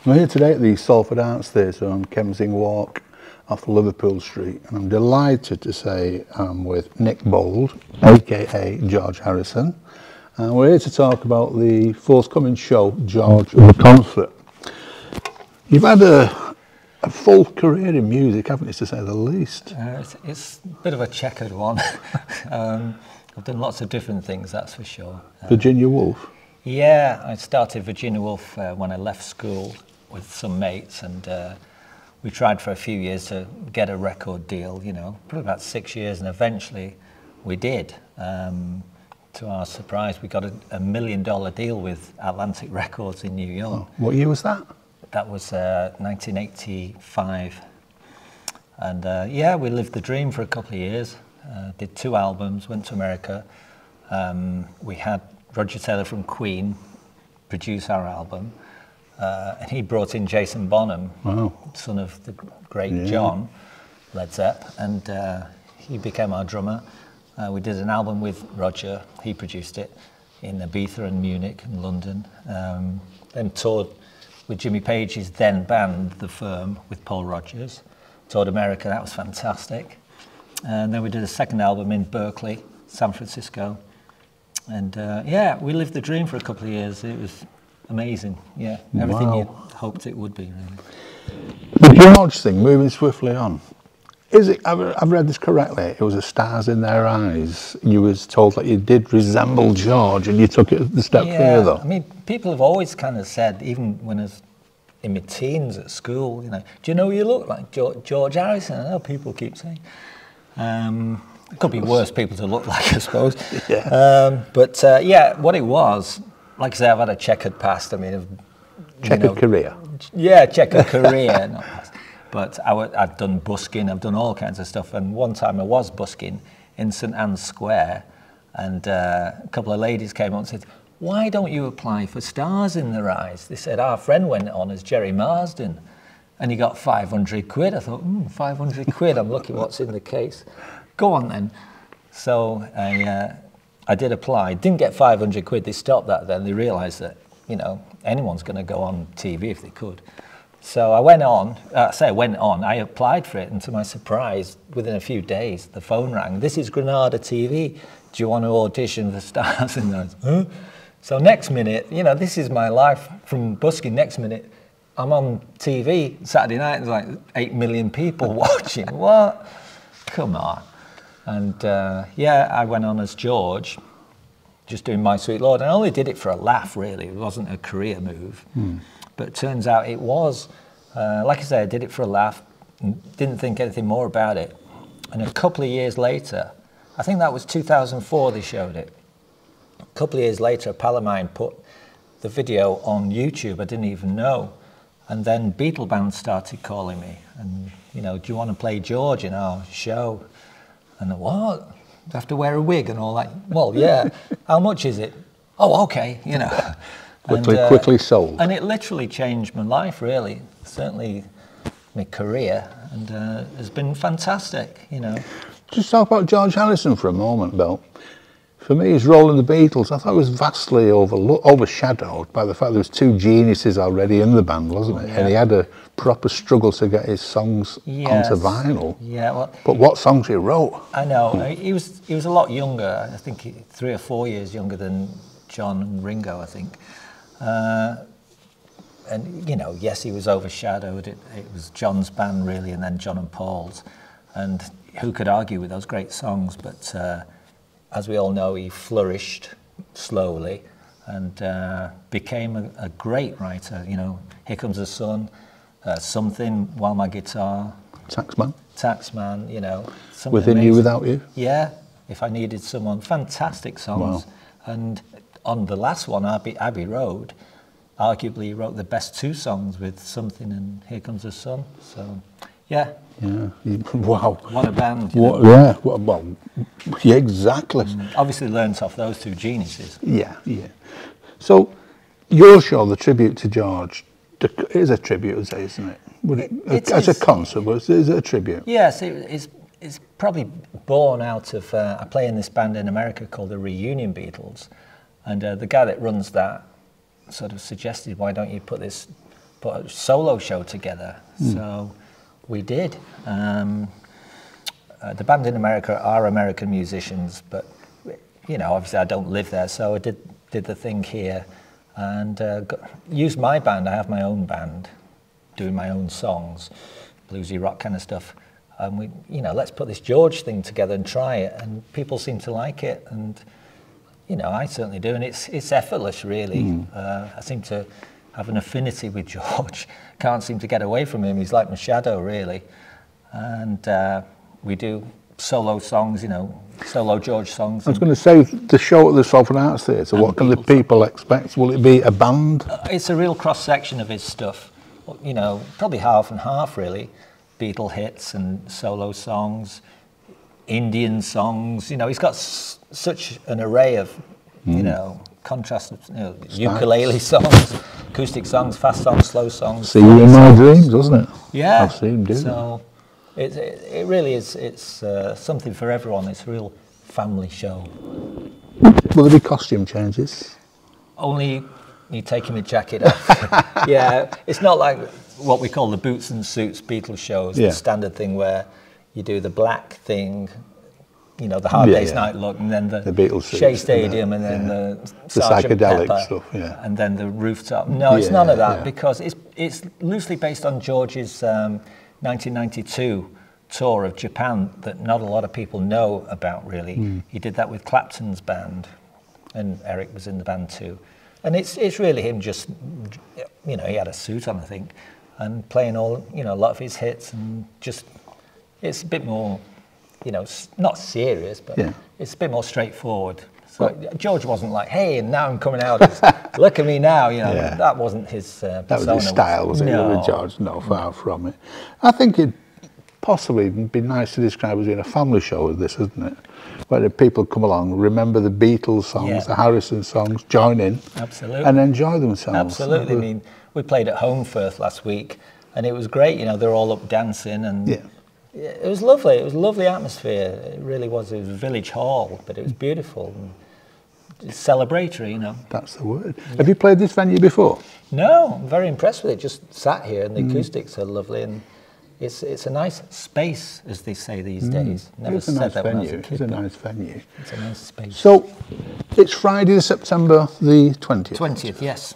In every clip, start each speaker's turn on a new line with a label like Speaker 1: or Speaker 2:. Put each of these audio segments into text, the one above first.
Speaker 1: I'm here today at the Salford Arts Theatre on Kemsing Walk off Liverpool Street, and I'm delighted to say I'm with Nick Bold, aka George Harrison, and we're here to talk about the forthcoming show, George the Concert. You've had a full career in music, haven't you, to say the least?
Speaker 2: It's a bit of a checkered one. I've done lots of different things, that's for sure.
Speaker 1: Virginia Woolf?
Speaker 2: Yeah, I started Virginia Woolf when I left school with some mates, and we tried for a few years to get a record deal, you know, probably about 6 years, and eventually we did. To our surprise, we got a $1 million deal with Atlantic Records in New York.
Speaker 1: Oh, what year was that?
Speaker 2: That was 1985. And yeah, we lived the dream for a couple of years, did 2 albums, went to America. We had Roger Taylor from Queen produce our album, and he brought in Jason Bonham,
Speaker 1: wow,
Speaker 2: son of the great John, Led Zepp, and he became our drummer. We did an album with Roger, he produced it, in Ibiza and Munich and London. Then toured with Jimmy Page's then band, The Firm, with Paul Rodgers. Toured America, that was fantastic. And then we did a second album in Berkeley, San Francisco. And yeah, we lived the dream for a couple of years. It was amazing, yeah. Everything you hoped it would be, really.
Speaker 1: The George thing, moving swiftly on. Is it, I've read this correctly, it was a stars in their eyes. You was told that you did resemble George and you took it a step further.
Speaker 2: I mean, people have always kind of said, even when I was in my teens at school, you know, do you know you look like George Harrison? I know people keep saying. It could be worse people to look like, I suppose.
Speaker 1: Yeah.
Speaker 2: But yeah, what it was, like I say, I've had a checkered past. I mean,
Speaker 1: checkered career.
Speaker 2: Yeah, checkered career, not past. But I've done busking, I've done all kinds of stuff. And one time I was busking in St Anne's Square, and a couple of ladies came on and said, "Why don't you apply for Stars in Their Eyes?" They said, "Our friend went on as Jerry Marsden, and he got 500 quid. I thought, 500 quid, I'm lucky what's in the case. Go on then. So I did apply, didn't get 500 quid. They stopped that then. They realised that, you know, anyone's going to go on TV if they could. So I went on, I applied for it, and to my surprise, within a few days, the phone rang. "This is Granada TV. Do you want to audition for Stars in Their Eyes?" Huh? So next minute, you know, this is my life from busking. Next minute, I'm on TV Saturday night, there's like 8 million people watching. What? Come on. And yeah, I went on as George, just doing My Sweet Lord. And I only did it for a laugh, really. It wasn't a career move. But it turns out it was. Like I say, I did it for a laugh, didn't think anything more about it. And a couple of years later, I think that was 2004 they showed it. A couple of years later, a pal of mine put the video on YouTube, I didn't even know. And then Beatle bands started calling me and, you know, "Do you want to play George in our show?" And what? Do I have to wear a wig and all that? Well, yeah. How much is it? Oh, okay, you know.
Speaker 1: Quickly sold.
Speaker 2: And it literally changed my life, really. Certainly my career, and has been fantastic, you know.
Speaker 1: Just talk about George Harrison for a moment, Bill. For me, his role in the Beatles, I thought it was vastly overshadowed by the fact there was 2 geniuses already in the band, wasn't it? Yeah. And he had a proper struggle to get his songs onto vinyl. Yeah, well, but what songs he wrote! I
Speaker 2: know. He was a lot younger. I think 3 or 4 years younger than John and Ringo, I think. And you know, yes, he was overshadowed. It was John's band really, and then John and Paul's. And who could argue with those great songs? But as we all know, he flourished slowly and became a great writer. You know, Here Comes the Sun, Something, While My Guitar, Taxman, you know.
Speaker 1: Within amazing. You, Without You?
Speaker 2: Yeah, If I Needed Someone, fantastic songs. Wow. And on the last one, Abbey Road, arguably he wrote the best 2 songs with Something and Here Comes the Sun. So, yeah.
Speaker 1: Yeah. Wow.
Speaker 2: What a band.
Speaker 1: Yeah. Well, yeah, exactly.
Speaker 2: Obviously learnt off those 2 geniuses.
Speaker 1: Yeah, yeah. So, your show, the tribute to George, is a tribute, isn't it? As a concert, is it a tribute?
Speaker 2: Yes, it's probably born out of, I play in this band in America called the Reunion Beatles, and the guy that runs that sort of suggested, why don't you put this put a solo show together. So we did. The band in America are American musicians, but you know, obviously I don't live there, so I did the thing here, and used my band. I have my own band, doing my own songs, bluesy rock kind of stuff. And we, you know, let's put this George thing together and try it. And people seem to like it, and you know, I certainly do. And it's effortless, really. I seem to have an affinity with George. Can't seem to get away from him. He's like my shadow, really. And we do solo songs, you know, solo George songs.
Speaker 1: I was going to say, the show at the Salford Arts Theatre, what can the people expect? Will it be a band?
Speaker 2: It's a real cross-section of his stuff. You know, probably half and half, really. Beatle hits and solo songs, Indian songs. You know, he's got such an array of, you know, contrast, you know, ukulele songs, acoustic songs, fast songs, slow songs.
Speaker 1: See you in my dreams, doesn't it?
Speaker 2: Yeah.
Speaker 1: I've seen him do
Speaker 2: so it really is. It's something for everyone. It's a real family show.
Speaker 1: Will there be costume changes?
Speaker 2: Only me taking my jacket off. Yeah, it's not like what we call the boots and suits Beatles shows, the standard thing where you do the black thing, you know, the Hard Day's Night look, and then the
Speaker 1: Beatles
Speaker 2: Shea Stadium, and then the Sgt.
Speaker 1: psychedelic
Speaker 2: Pepper,
Speaker 1: stuff,
Speaker 2: and then the rooftop. No, it's none of that, because it's loosely based on George's 1992 tour of Japan that not a lot of people know about, really. He did that with Clapton's band, and Eric was in the band too. And it's really him just, you know, he had a suit on, I think, and playing all, you know, a lot of his hits, and just, it's a bit more, you know, not serious, but it's a bit more straightforward. So George wasn't like, hey, and now I'm coming out, look at me now, you know, that wasn't his persona.
Speaker 1: That was his style, was it, with George? No, far from it. I think it'd possibly be nice to describe as being a family show with this, isn't it? Where people come along, remember the Beatles songs, the Harrison songs, join in, and enjoy themselves.
Speaker 2: Absolutely. I mean, we played at Holmfirth last week, and it was great. You know, they're all up dancing, and it was lovely. It was a lovely atmosphere. It really was. It was a village hall, but it was beautiful and it's celebratory. You know. That's
Speaker 1: the word. Have you played this venue before?
Speaker 2: No, I'm very impressed with it. Just sat here, and the acoustics are lovely, and it's a nice space, as they say these days. Never
Speaker 1: it's a
Speaker 2: said
Speaker 1: nice
Speaker 2: that
Speaker 1: venue.
Speaker 2: when I was a kid,
Speaker 1: it's a nice venue.
Speaker 2: It's a nice space.
Speaker 1: So, it's Friday, September the 20th.
Speaker 2: 20th, yes.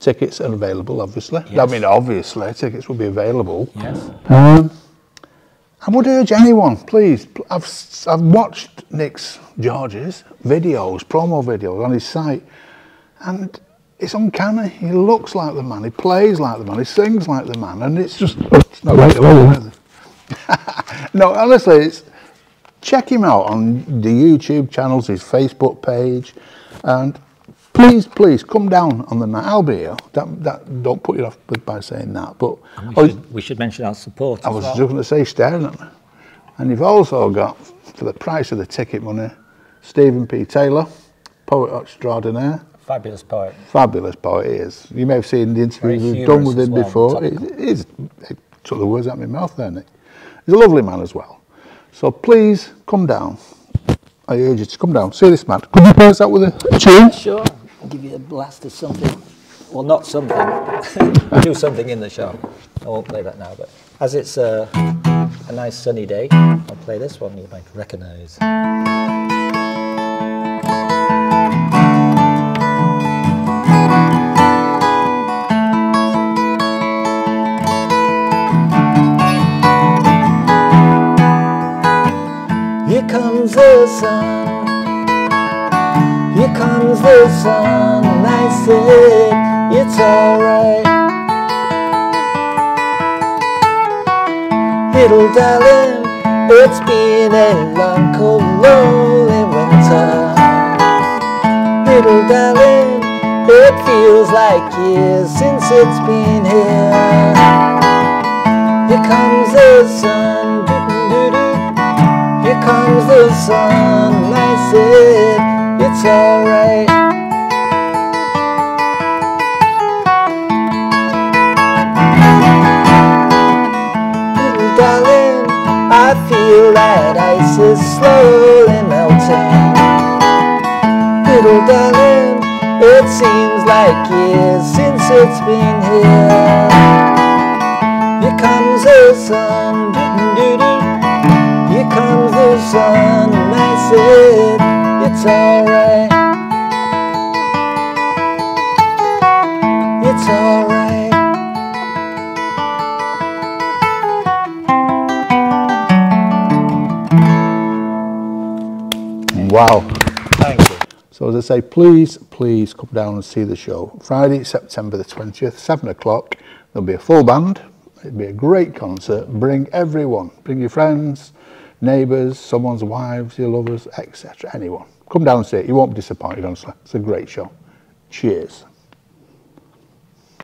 Speaker 1: Tickets are available, obviously. Yes. I mean, obviously, tickets will be available.
Speaker 2: Yes.
Speaker 1: I would urge anyone, please. I've watched George's videos, promo videos on his site, and it's uncanny. He looks like the man, he plays like the man, he sings like the man, and it's just, it's not right away, is it? No, honestly, check him out on the YouTube channels, his Facebook page, and please come down on the night. I'll be here. Don't put you off by saying that. But
Speaker 2: we should mention our support.
Speaker 1: I was just going to say, staring at me. And you've also got, for the price of the ticket money, Stephen P. Taylor, poet extraordinaire.
Speaker 2: Fabulous poet.
Speaker 1: Fabulous poet he is. You may have seen the interviews we've done with him before. It took the words out of my mouth there, Nick. He's a lovely man as well. So please come down. I urge you to come down. See this man. Could you play us out with a tune?
Speaker 2: Sure. I'll give you a blast of something. Well, not something. I'll do something in the show. I won't play that now, but as it's a nice sunny day, I'll play this one you might recognise. Here comes the sun. Here comes the sun, and I said, it's alright. Little darling, it's been a long, cold, lonely winter. Little darling, it feels like years since it's been here. Here comes the sun, doo-doo-doo-doo. Here comes the sun, and I said, it's alright. Little darling, I feel that ice is slowly melting. Little darling, it seems like years since it's been here. comes the sun, here comes the sun, and I said, it's alright, it's alright.
Speaker 1: Wow.
Speaker 2: Thank you.
Speaker 1: So as I say, please come down and see the show. Friday, September the 20th, 7 o'clock. There'll be a full band. It'll be a great concert. Bring everyone. Bring your friends, neighbours, someone's wives, your lovers, etc. Anyone. Come down and see it. You won't be disappointed, honestly. It's a great show. Cheers.